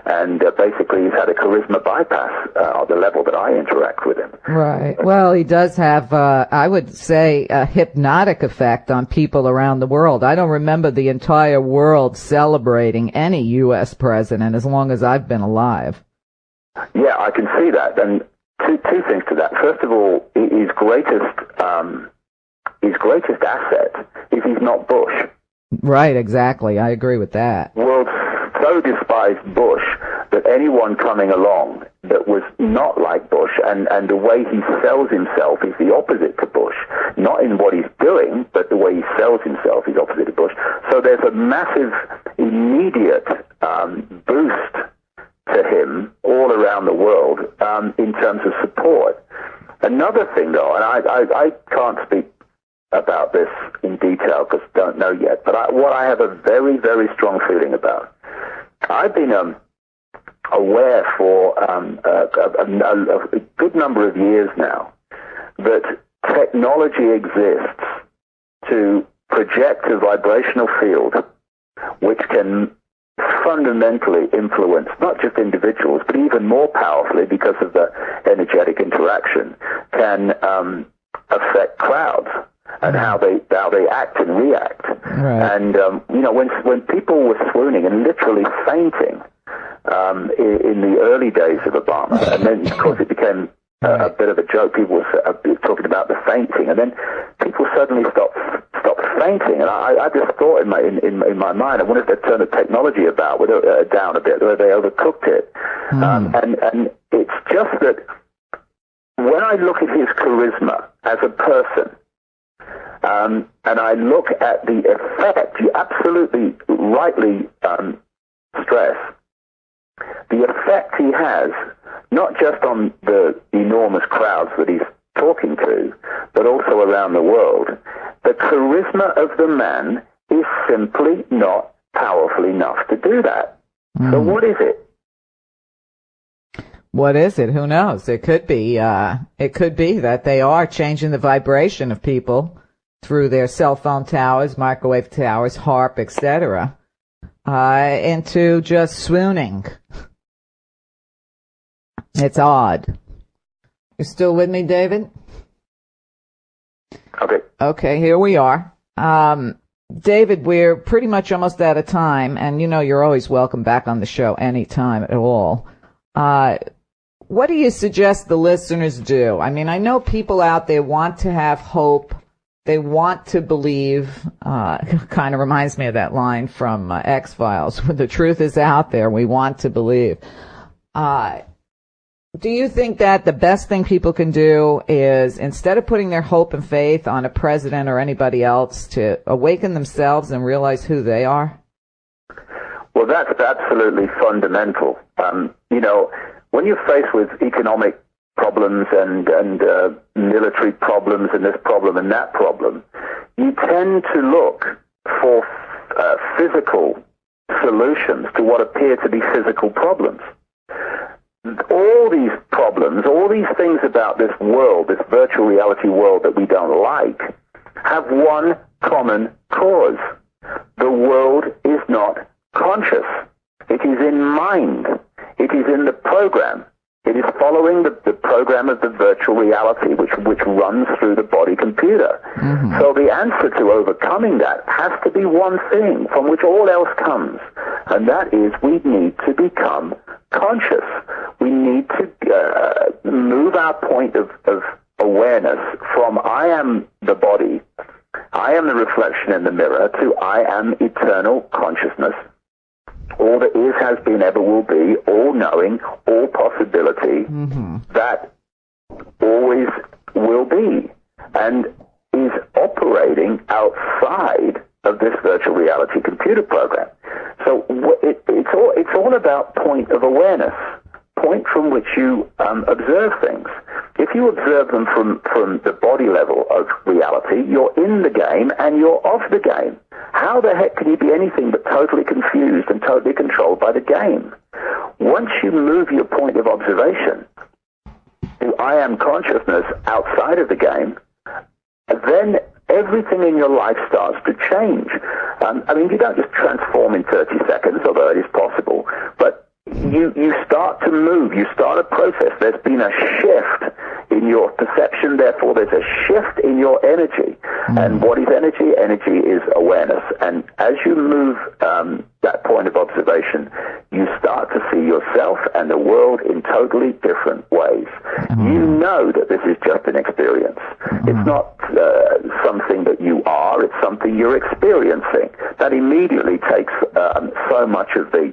And basically, he's had a charisma bypass at the level that I interact with him. Right. Well, he does have, I would say, a hypnotic effect on people around the world. I don't remember the entire world celebrating any U.S. president as long as I've been alive. Yeah, I can see that. And two things to that. First of all, his greatest asset is he's not Bush. Right, exactly. I agree with that. World so despised Bush that anyone coming along that was not like Bush, and the way he sells himself is the opposite to Bush. Not in what he's doing, but the way he sells himself is opposite to Bush. So there's a massive, immediate boost to him all around the world in terms of support. Another thing, though, and I can't speak about this in detail because I don't know yet, but what I have a very, very strong feeling about, I've been aware for a good number of years now that technology exists to project a vibrational field which can fundamentally influence not just individuals, but even more powerfully, because of the energetic interaction, can affect crowds and how they act and react. Right. And when people were swooning and literally fainting in the early days of Obama, and then of course it became a bit of a joke. People were talking about the fainting, and then people suddenly stopped fainting. And I just thought in my mind, I wonder if they turned the technology down a bit, whether they overcooked it. And it's just that when I look at his charisma as a person, and I look at the effect, you absolutely rightly stress, the effect he has, not just on the enormous crowds that he's talking to, but also around the world. The charisma of the man is simply not powerful enough to do that. So what is it? What is it? Who knows? It could be that they are changing the vibration of people through their cell phone towers, microwave towers, HARP, etc., into just swooning. It's odd. You still with me, David? Okay. Okay, here we are. David, we're pretty much almost out of time, and you know you're always welcome back on the show anytime at all. What do you suggest the listeners do? I mean, I know people out there want to have hope. They want to believe. Kind of reminds me of that line from X-Files. When the truth is out there, we want to believe. Do you think that the best thing people can do is, instead of putting their hope and faith on a president or anybody else, to awaken themselves and realize who they are? Well, that's absolutely fundamental. You know, when you're faced with economic problems and military problems and this problem and that problem, you tend to look for physical solutions to what appear to be physical problems. All these problems, all these things about this world, this virtual reality world that we don't like, have one common cause. The world is not conscious. It is in mind. It is in the program. It is following the program of the virtual reality which runs through the body computer. Mm-hmm. So the answer to overcoming that has to be one thing from which all else comes, and that is we need to become conscious. We need to move our point of awareness from I am the body, I am the reflection in the mirror, to I am eternal consciousness. All that is, has been, ever will be, all knowing, all possibility, mm-hmm. that always will be, and is operating outside of this virtual reality computer program. So it's all about point of awareness, point from which you observe things. If you observe them from the body level of reality, you're in the game and you're off the game. How the heck can you be anything but totally confused and totally controlled by the game? Once you move your point of observation to I am consciousness outside of the game, then everything in your life starts to change. I mean, you don't just transform in 30 seconds, although it is possible, but you start to move, you start a process. There's been a shift in your perception, therefore there's a shift in your energy. Mm. And what is energy? Energy is awareness. And as you move that point of observation, you start to see yourself and the world in totally different ways. Mm. You know that this is just an experience. Mm. It's not something that you are, it's something you're experiencing. That immediately takes so much of the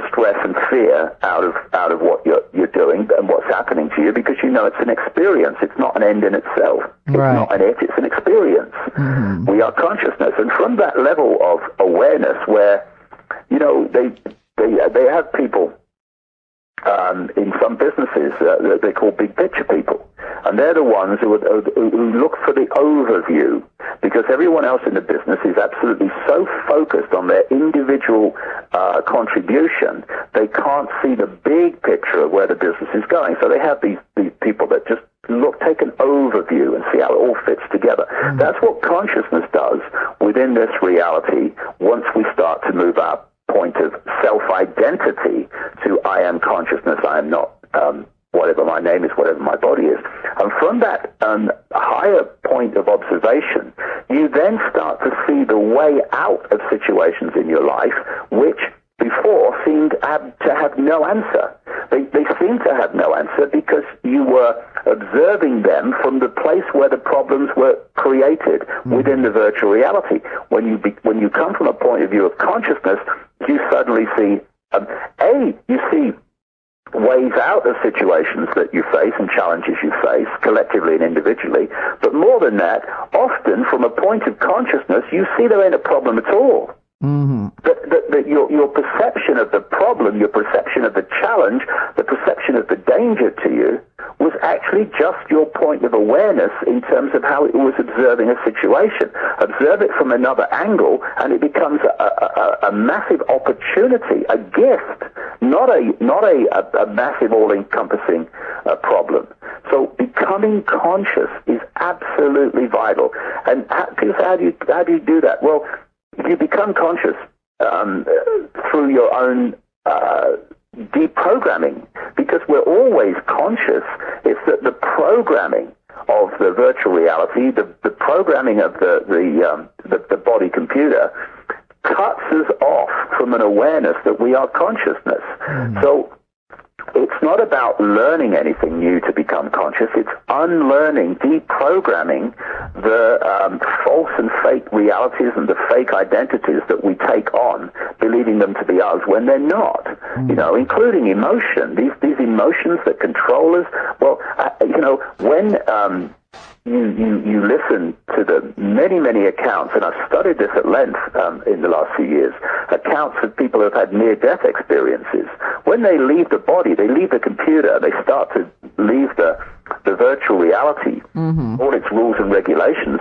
stress and fear out of what you're doing and what's happening to you, because you know it's an experience. It's not an end in itself. It's not an it, it's an experience. Mm-hmm. We are consciousness. And from that level of awareness where, you know, they have people in some businesses that they call big picture people. And they're the ones who look for the overview, because everyone else in the business is absolutely so focused on their individual contribution, they can't see the big picture of where the business is going. So they have these people that just take an overview and see how it all fits together. Mm-hmm. That's what consciousness does within this reality once we start to move our point of self-identity to I am consciousness, I am not whatever my name is, whatever my body is. And from that higher point of observation, you then start to see the way out of situations in your life which before seemed to have no answer. They seem to have no answer because you were observing them from the place where the problems were created within the virtual reality. When you come from a point of view of consciousness, you suddenly see, you see ways out of situations that you face and challenges you face, collectively and individually. But more than that, often from a point of consciousness, you see there ain't a problem at all. Mm-hmm. That your perception of the problem, your perception of the challenge, the perception of the danger to you was actually just your point of awareness in terms of how it was observing a situation. Observe it from another angle and it becomes a massive opportunity, a gift, not a massive all-encompassing problem. So becoming conscious is absolutely vital. And people say, how do you do that? Well, you become conscious through your own deprogramming, because we're always conscious. It's that the programming of the virtual reality, the programming of the body computer, cuts us off from an awareness that we are consciousness. So it's not about learning anything new to become conscious. It's unlearning, deprogramming the false and fake realities and the fake identities that we take on, believing them to be us when they're not. You know, including emotion. These emotions that control us. Well, you know, when you listen to the many accounts, and I've studied this at length in the last few years, accounts of people who have had near-death experiences. When they leave the body, they leave the computer, they start to leave the virtual reality, all its rules and regulations.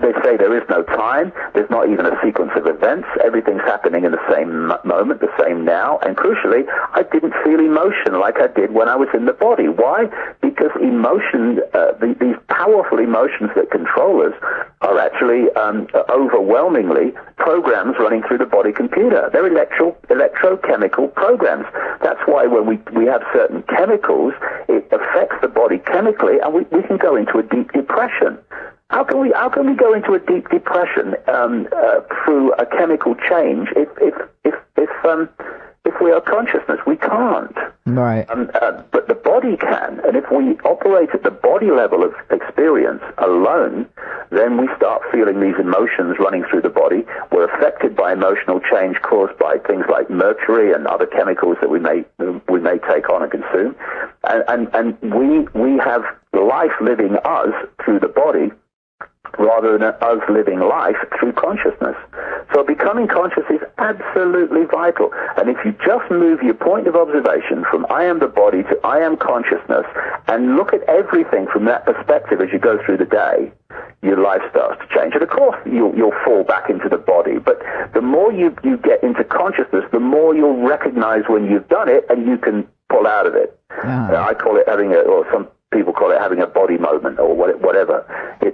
They say there is no time, there's not even a sequence of events, everything's happening in the same moment, the same now, and crucially, I didn't feel emotion like I did when I was in the body. Why? Because emotion, these powerful emotions that control us are actually overwhelmingly programs running through the body computer. They're electrochemical programs. That's why when we have certain chemicals, it affects the body chemically, and we can go into a deep depression. How can we go into a deep depression through a chemical change if we are consciousness? We can't. Right. But the body can, and if we operate at the body level of experience alone, then we start feeling these emotions running through the body. We're affected by emotional change caused by things like mercury and other chemicals that we may take on and consume, and we have life living us through the body, rather than us living life through consciousness. So becoming conscious is absolutely vital. And if you just move your point of observation from I am the body to I am consciousness, and look at everything from that perspective as you go through the day, your life starts to change. And of course, you'll fall back into the body. But the more you get into consciousness, the more you'll recognize when you've done it, and you can pull out of it. I call it having or some people call it having a body moment, or whatever. It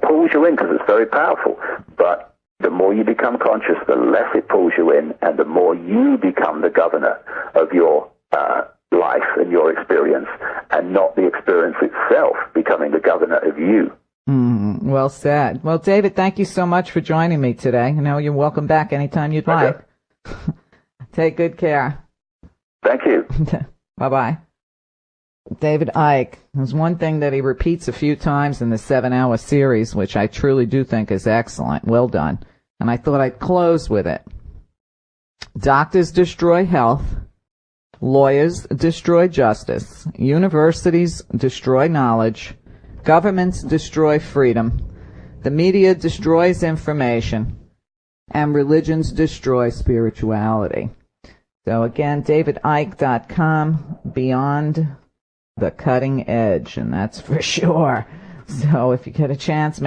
pulls you in because it's very powerful. But the more you become conscious, the less it pulls you in, and the more you become the governor of your life and your experience, and not the experience itself becoming the governor of you. Well said. Well, David, thank you so much for joining me today. You know, you're welcome back anytime you'd like. Take good care. Thank you. Bye-bye. David Icke. There's one thing that he repeats a few times in the 7-hour series, which I truly do think is excellent. Well done. And I thought I'd close with it. Doctors destroy health. Lawyers destroy justice. Universities destroy knowledge. Governments destroy freedom. The media destroys information. And religions destroy spirituality. So again, davidicke.com, beyond the cutting edge, and that's for sure. So if you get a chance,